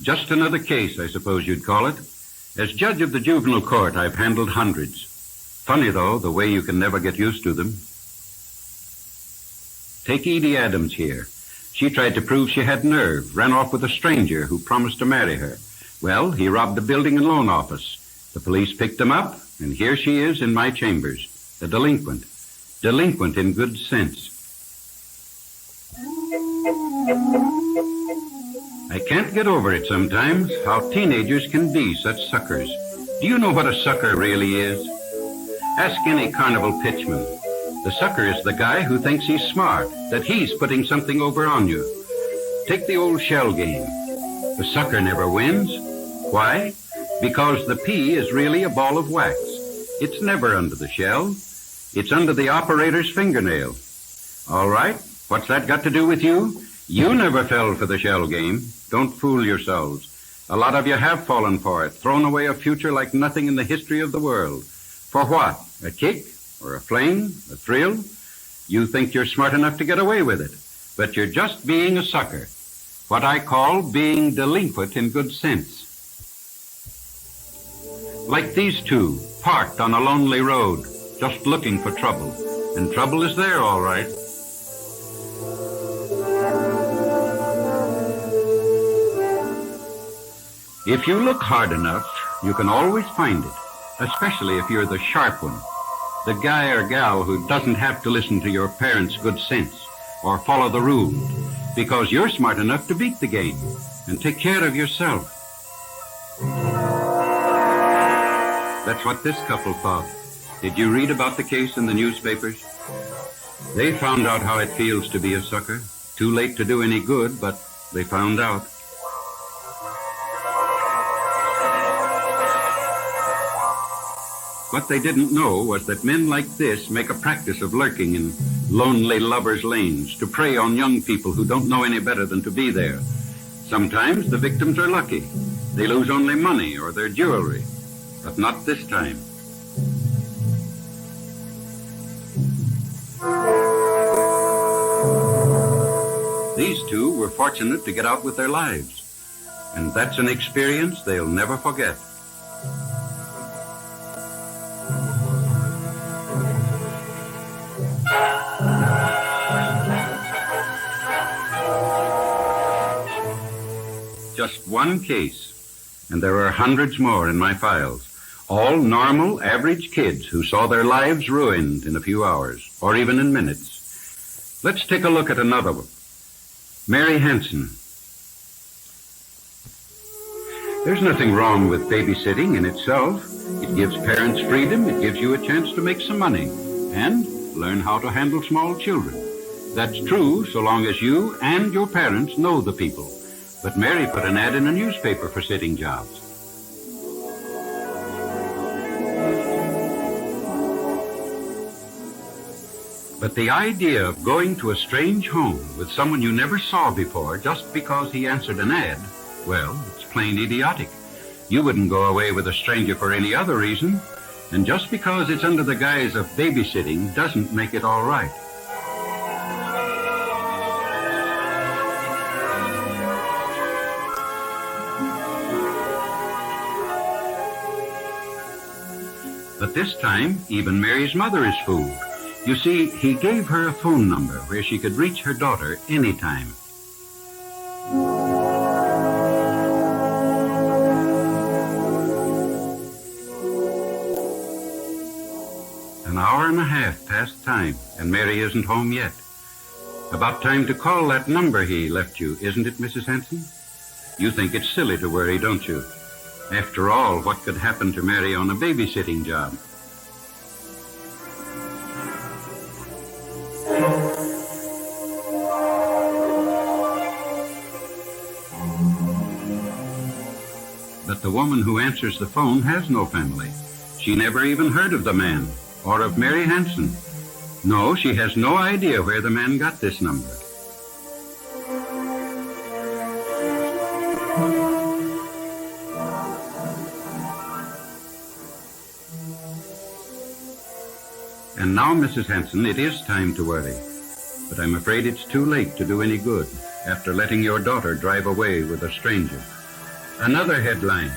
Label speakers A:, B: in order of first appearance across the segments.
A: Just another case, I suppose you'd call it. As judge of the juvenile court, I've handled hundreds. Funny, though, the way you can never get used to them. Take Edie Adams here. She tried to prove she had nerve, ran off with a stranger who promised to marry her. Well, he robbed a building and loan office. The police picked him up, and here she is in my chambers, a delinquent. Delinquent in good sense. I can't get over it sometimes, how teenagers can be such suckers. Do you know what a sucker really is? Ask any carnival pitchman. The sucker is the guy who thinks he's smart, that he's putting something over on you. Take the old shell game. The sucker never wins. Why? Because the pea is really a ball of wax. It's never under the shell. It's under the operator's fingernail. All right, what's that got to do with you? You never fell for the shell game. Don't fool yourselves. A lot of you have fallen for it, thrown away a future like nothing in the history of the world. For what? A kick? Or a fling? A thrill? You think you're smart enough to get away with it, but you're just being a sucker. What I call being delinquent in good sense. Like these two, parked on a lonely road, just looking for trouble. And trouble is there, all right. If you look hard enough, you can always find it, especially if you're the sharp one, the guy or gal who doesn't have to listen to your parents' good sense or follow the rules, because you're smart enough to beat the game and take care of yourself. That's what this couple thought. Did you read about the case in the newspapers? They found out how it feels to be a sucker. Too late to do any good, but they found out. What they didn't know was that men like this make a practice of lurking in lonely lovers' lanes to prey on young people who don't know any better than to be there. Sometimes the victims are lucky. They lose only money or their jewelry, but not this time. These two were fortunate to get out with their lives, and that's an experience they'll never forget. Just one case, and there are hundreds more in my files. All normal, average kids who saw their lives ruined in a few hours, or even in minutes. Let's take a look at another one. Mary Hansen. There's nothing wrong with babysitting in itself. It gives parents freedom, it gives you a chance to make some money, and learn how to handle small children. That's true so long as you and your parents know the people. But Mary put an ad in a newspaper for sitting jobs. But the idea of going to a strange home with someone you never saw before just because he answered an ad, well, it's plain idiotic. You wouldn't go away with a stranger for any other reason, and just because it's under the guise of babysitting doesn't make it all right. But this time, even Mary's mother is fooled. You see, he gave her a phone number where she could reach her daughter anytime. An hour and a half past time, and Mary isn't home yet. About time to call that number he left you, isn't it, Mrs. Hansen? You think it's silly to worry, don't you? After all, what could happen to Mary on a babysitting job? But the woman who answers the phone has no family. She never even heard of the man, or of Mary Hansen. No, she has no idea where the man got this number. And now, Mrs. Hansen, it is time to worry. But I'm afraid it's too late to do any good after letting your daughter drive away with a stranger. Another headline.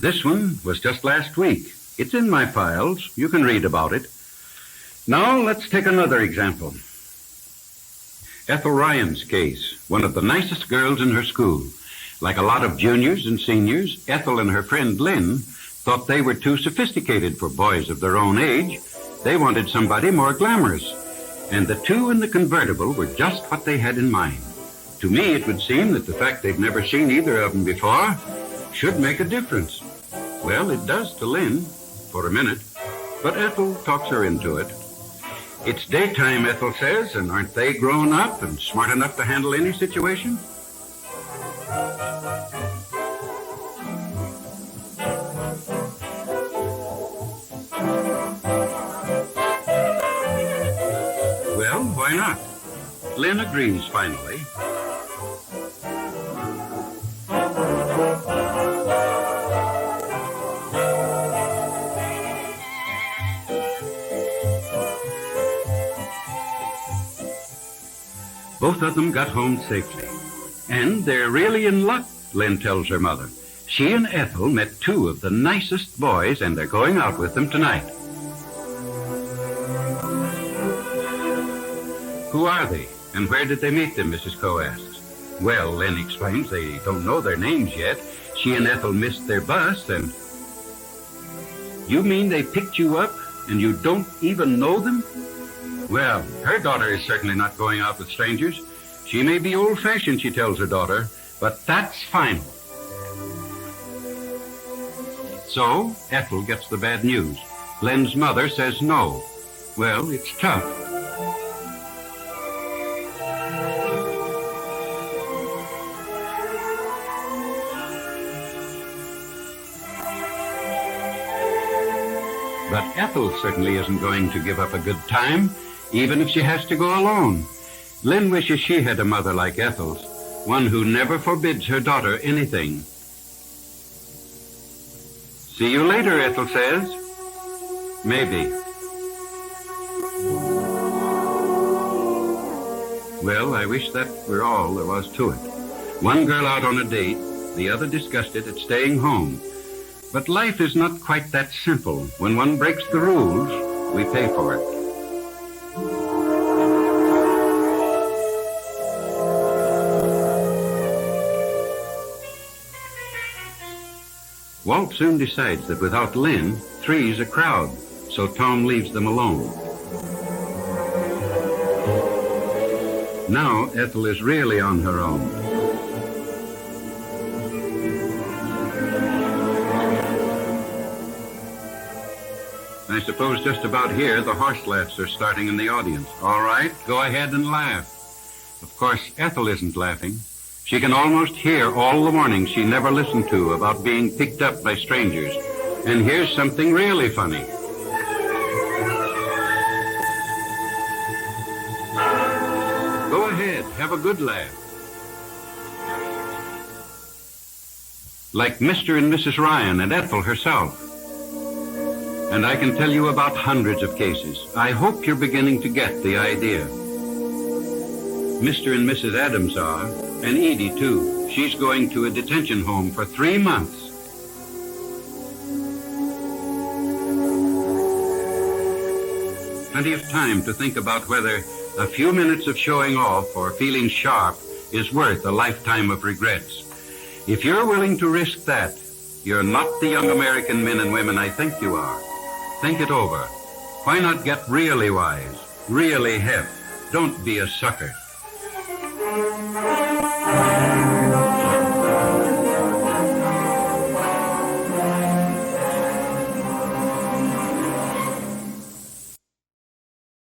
A: This one was just last week. It's in my files. You can read about it. Now, let's take another example. Ethel Ryan's case, one of the nicest girls in her school. Like a lot of juniors and seniors, Ethel and her friend Lynn thought they were too sophisticated for boys of their own age. They wanted somebody more glamorous. And the two in the convertible were just what they had in mind. To me, it would seem that the fact they've never seen either of them before should make a difference. Well, it does to Lynn, for a minute, but Ethel talks her into it. It's daytime, Ethel says, and aren't they grown up and smart enough to handle any situation? Well, why not? Lynn agrees finally. Both of them got home safely. And they're really in luck, Lynn tells her mother. She and Ethel met two of the nicest boys, and they're going out with them tonight. Who are they, and where did they meet them, Mrs. Coe asks. Well, Lynn explains, they don't know their names yet. She and Ethel missed their bus, and... You mean they picked you up, and you don't even know them? Well, her daughter is certainly not going out with strangers. She may be old-fashioned, she tells her daughter, but that's final. So, Ethel gets the bad news. Lynn's mother says no. Well, it's tough. But Ethel certainly isn't going to give up a good time, even if she has to go alone. Lynn wishes she had a mother like Ethel's, one who never forbids her daughter anything. See you later, Ethel says. Maybe. Well, I wish that were all there was to it. One girl out on a date, the other disgusted at staying home. But life is not quite that simple. When one breaks the rules, we pay for it. Walt soon decides that without Lynn, three's a crowd, so Tom leaves them alone. Now Ethel is really on her own. I suppose just about here the horse laughs are starting in the audience. All right, go ahead and laugh. Of course, Ethel isn't laughing. She can almost hear all the warnings she never listened to about being picked up by strangers. And here's something really funny. Go ahead, have a good laugh. Like Mr. and Mrs. Ryan and Ethel herself. And I can tell you about hundreds of cases. I hope you're beginning to get the idea. Mr. and Mrs. Adams are, and Edie, too. She's going to a detention home for 3 months. Plenty of time to think about whether a few minutes of showing off or feeling sharp is worth a lifetime of regrets. If you're willing to risk that, you're not the young American men and women I think you are. Think it over. Why not get really wise, really hip? Don't be a sucker.